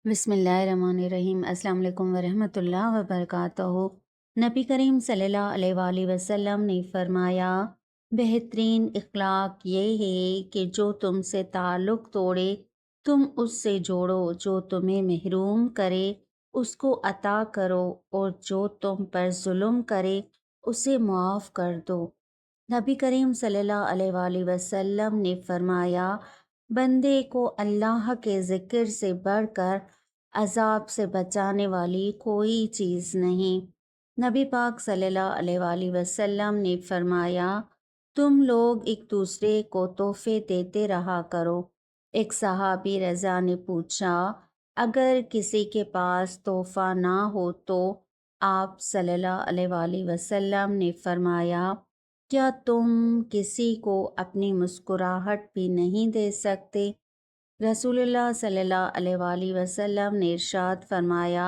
بسم اللہ الرحمن الرحیم۔ السلام علیکم ورحمۃ اللہ وبرکاتہ۔ نبی کریم صلی اللہ علیہ وآلہ وسلم نے فرمایا، بہترین اخلاق یہ ہے کہ جو تم سے تعلق توڑے تم اس سے جوڑو، جو تمہیں محروم کرے اس کو عطا کرو، اور جو تم پر ظلم کرے اسے معاف کر دو۔ نبی کریم صلی اللہ علیہ وآلہ وسلم نے فرمایا، بندے کو اللہ کے ذکر سے بڑھ کر عذاب سے بچانے والی کوئی چیز نہیں۔ نبی پاک صلی اللہ علیہ وآلہ وسلم نے فرمایا، تم لوگ ایک دوسرے کو تحفے دیتے رہا کرو۔ ایک صحابی رضا نے پوچھا، اگر کسی کے پاس تحفہ نہ ہو تو؟ آپ صلی اللہ علیہ وآلہ وسلم نے فرمایا، کیا تم کسی کو اپنی مسکراہٹ بھی نہیں دے سکتے؟ رسول اللہ صلی اللہ علیہ وآلہ وسلم نے ارشاد فرمایا،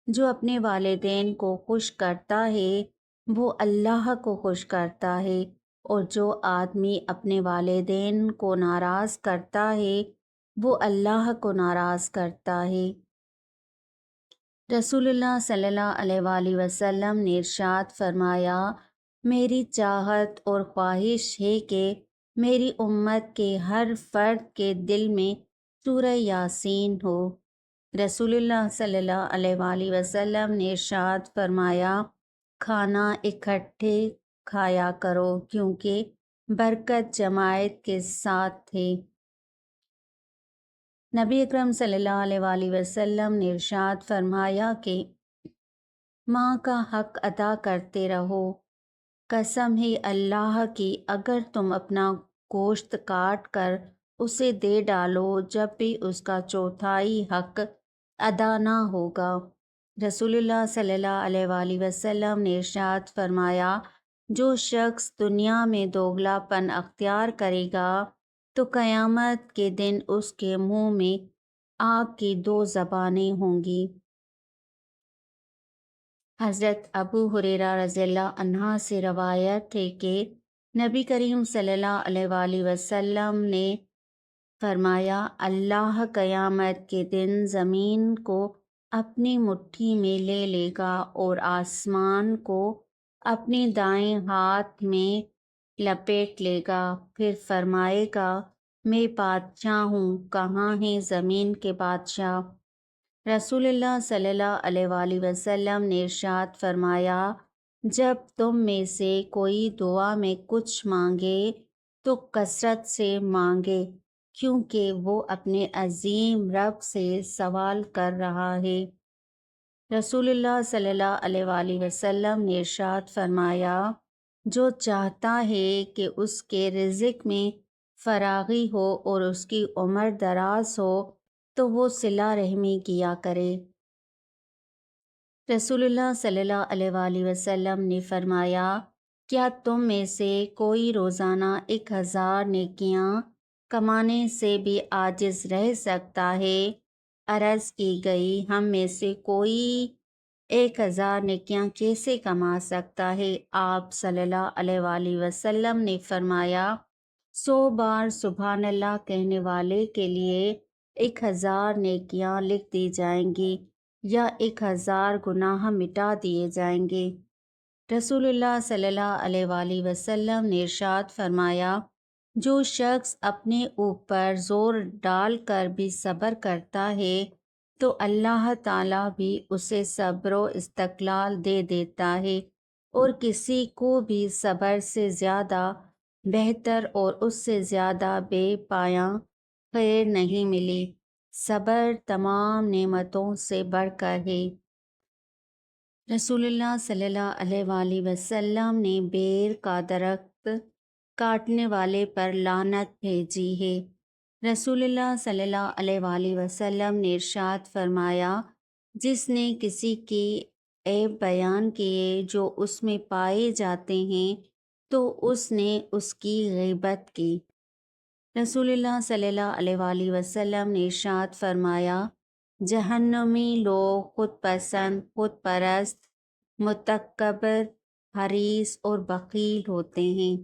جو اپنے والدین کو خوش کرتا ہے وہ اللہ کو خوش کرتا ہے، اور جو آدمی اپنے والدین کو ناراض کرتا ہے وہ اللہ کو ناراض کرتا ہے۔ رسول اللہ صلی اللہ علیہ وآلہ وسلم نے ارشاد فرمایا، میری چاہت اور خواہش ہے کہ میری امت کے ہر فرد کے دل میں سورہ یاسین ہو۔ رسول اللہ صلی اللہ علیہ وآلہ وسلم نے ارشاد فرمایا، کھانا اکٹھے کھایا کرو کیونکہ برکت جماعت کے ساتھ ہے۔ نبی اکرم صلی اللہ علیہ وآلہ وسلم نے ارشاد فرمایا کہ ماں کا حق ادا کرتے رہو۔ قسم ہے اللہ کی، اگر تم اپنا گوشت کاٹ کر اسے دے ڈالو جب بھی اس کا چوتھائی حق ادا نہ ہوگا۔ رسول اللہ صلی اللہ علیہ وآلہ وسلم نے ارشاد فرمایا، جو شخص دنیا میں دوگلا پن اختیار کرے گا تو قیامت کے دن اس کے منہ میں آگ کی دو زبانیں ہوں گی۔ حضرت ابو ہریرہ رضی اللہ عنہ سے روایت ہے کہ نبی کریم صلی اللہ علیہ وآلہ وسلم نے فرمایا، اللہ قیامت کے دن زمین کو اپنی مٹھی میں لے لے گا اور آسمان کو اپنے دائیں ہاتھ میں لپیٹ لے گا، پھر فرمائے گا، میں بادشاہ ہوں، کہاں ہیں زمین کے بادشاہ؟ رسول اللہ صلی اللہ علیہ وآلہ وسلم نے ارشاد فرمایا، جب تم میں سے کوئی دعا میں کچھ مانگے تو کثرت سے مانگے، کیونکہ وہ اپنے عظیم رب سے سوال کر رہا ہے۔ رسول اللہ صلی اللہ علیہ وآلہ وسلم نے ارشاد فرمایا، جو چاہتا ہے کہ اس کے رزق میں فراغی ہو اور اس کی عمر دراز ہو تو وہ صلہ رحمی کیا کرے۔ رسول اللہ صلی اللہ علیہ وآلہ وسلم نے فرمایا، کیا تم میں سے کوئی روزانہ 1000 نیکیاں کمانے سے بھی عاجز رہ سکتا ہے؟ عرض کی گئی، ہم میں سے کوئی 1000 نیکیاں کیسے کما سکتا ہے؟ آپ صلی اللہ علیہ وآلہ وسلم نے فرمایا، 100 بار سبحان اللہ کہنے والے کے لیے 1000 نیکیاں لکھ دی جائیں گی یا 1000 گناہ مٹا دیے جائیں گے۔ رسول اللہ صلی اللہ علیہ وآلہ وسلم نے ارشاد فرمایا، جو شخص اپنے اوپر زور ڈال کر بھی صبر کرتا ہے تو اللہ تعالیٰ بھی اسے صبر و استقلال دے دیتا ہے، اور کسی کو بھی صبر سے زیادہ بہتر اور اس سے زیادہ بے پایاں خیر نہیں ملی۔ صبر تمام نعمتوں سے بڑھ کر ہے۔ رسول اللہ صلی اللہ علیہ وآلہ وسلم نے بیر کا درخت کاٹنے والے پر لعنت بھیجی ہے۔ رسول اللہ صلی اللہ علیہ وآلہ وسلم نے ارشاد فرمایا، جس نے کسی کی عیب بیان کیے جو اس میں پائے جاتے ہیں تو اس نے اس کی غیبت کی۔ رسول اللہ صلی اللہ علیہ وآلہ وسلم نے ارشاد فرمایا، جہنمی لوگ خود پسند، خود پرست، متکبر، حریص اور بخیل ہوتے ہیں۔